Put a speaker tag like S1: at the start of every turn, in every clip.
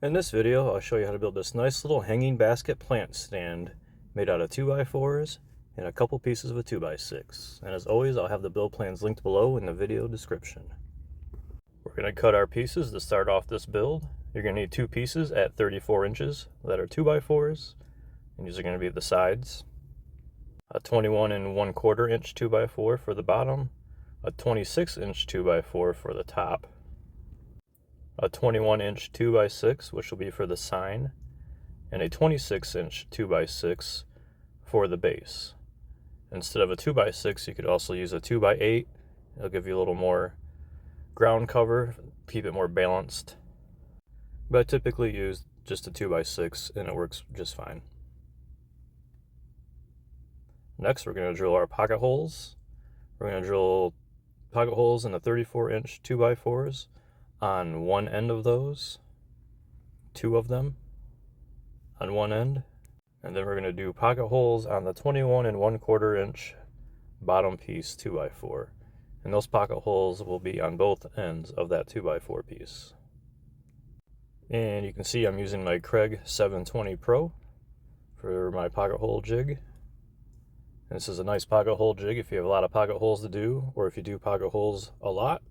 S1: In this video, I'll show you how to build this nice little hanging basket plant stand made out of 2x4s and a couple pieces of a 2x6. And as always, I'll have the build plans linked below in the video description. We're going to cut our pieces to start off this build. You're going to need two pieces at 34 inches that are 2x4s, and these are going to be the sides. A 21 1/4 inch 2x4 for the bottom, a 26 inch 2x4 for the top, a 21 inch 2x6, which will be for the sign, and a 26 inch 2x6 for the base. Instead of a 2x6, you could also use a 2x8. It'll give you a little more ground cover, keep it more balanced. But I typically use just a 2x6 and it works just fine. Next, we're going to drill our pocket holes. We're going to drill pocket holes in the 34 inch 2x4s on one end of those, two of them on one end. And then we're going to do pocket holes on the 21 1/4 inch bottom piece 2x4. And those pocket holes will be on both ends of that 2x4 piece. And you can see I'm using my Kreg 720 Pro for my pocket hole jig. And this is a nice pocket hole jig if you have a lot of pocket holes to do, or if you do pocket holes a lot.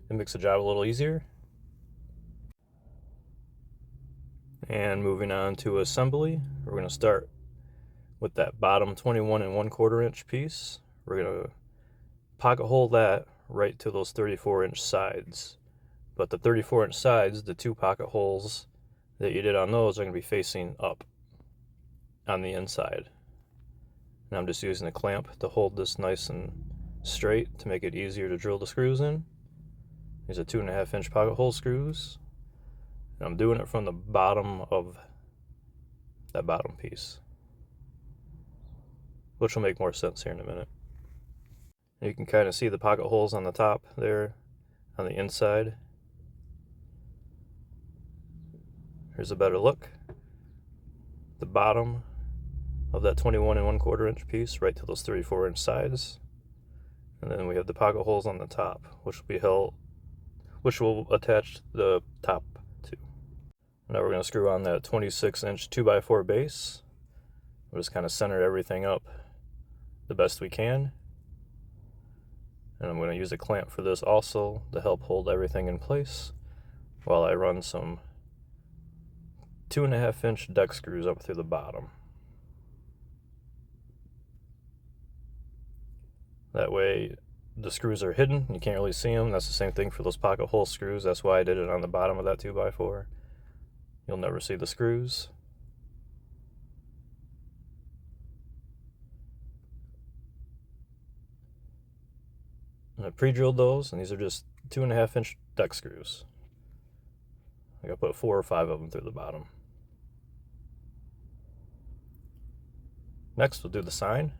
S1: It makes the job a little easier. And moving on to assembly, we're going to start with that bottom 21 1/4 inch piece. We're going to pocket hole that right to those 34 inch sides. But the 34 inch sides, the two pocket holes that you did on those, are going to be facing up on the inside. And I'm just using a clamp to hold this nice and straight to make it easier to drill the screws in. These are 2.5 inch pocket hole screws. And I'm doing it from the bottom of that bottom piece, which will make more sense here in a minute. And you can kind of see the pocket holes on the top there on the inside. Here's a better look. The bottom of that 21 1/4 inch piece right to those 34 inch sides. And then we have the pocket holes on the top, which will attach the top to. Now we're going to screw on that 26 inch 2x4 base. We'll just kind of center everything up the best we can. And I'm going to use a clamp for this also to help hold everything in place while I run some 2.5 inch deck screws up through the bottom. That way the screws are hidden, you can't really see them. That's the same thing for those pocket hole screws. That's why I did it on the bottom of that 2x4. You'll never see the screws. And I pre-drilled those, and these are just 2.5 inch deck screws. I gotta put 4 or 5 of them through the bottom. Next, we'll do the sign.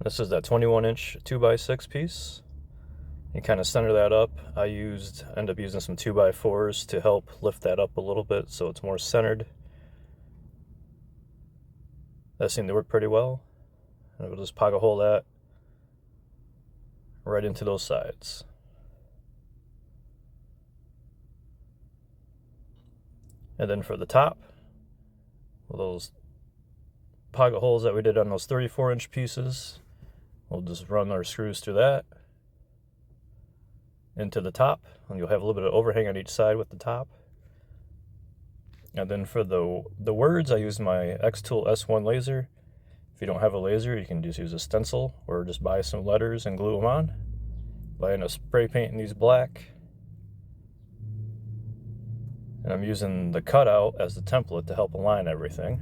S1: This is that 21 inch 2x6 piece. You kind of center that up. I end up using some 2x4s to help lift that up a little bit so it's more centered. That seemed to work pretty well. And we'll just pocket hole that right into those sides. And then for the top, those pocket holes that we did on those 34 inch pieces, we'll just run our screws through that into the top, and you'll have a little bit of overhang on each side with the top. And then for the words, I used my X-Tool S1 laser. If you don't have a laser, you can just use a stencil or just buy some letters and glue them on. But I end up spray painting these black. And I'm using the cutout as the template to help align everything,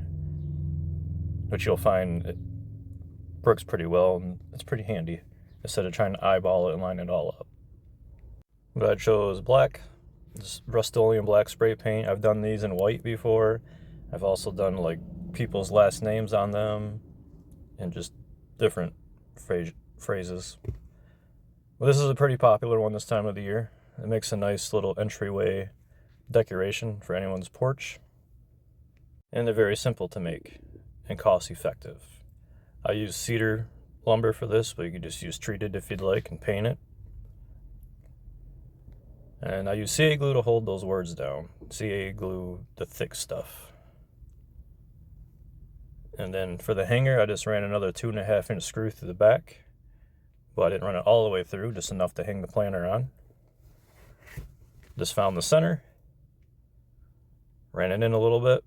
S1: which you'll find it works pretty well, and it's pretty handy instead of trying to eyeball it and line it all up. But I chose black, just Rust-Oleum black spray paint. I've done these in white before. I've also done like people's last names on them and just different phrases. Well, this is a pretty popular one this time of the year. It makes a nice little entryway decoration for anyone's porch. And they're very simple to make and cost effective. I use cedar lumber for this, but you can just use treated if you'd like and paint it. And I use CA glue to hold those words down. CA glue, the thick stuff. And then for the hanger, I just ran another 2.5-inch screw through the back. But I didn't run it all the way through, just enough to hang the planter on. Just found the center. Ran it in a little bit.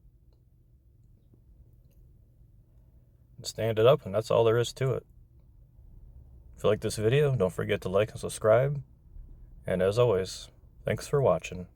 S1: Stand it up, and that's all there is to it. If you like this video, don't forget to like and subscribe. And as always, thanks for watching.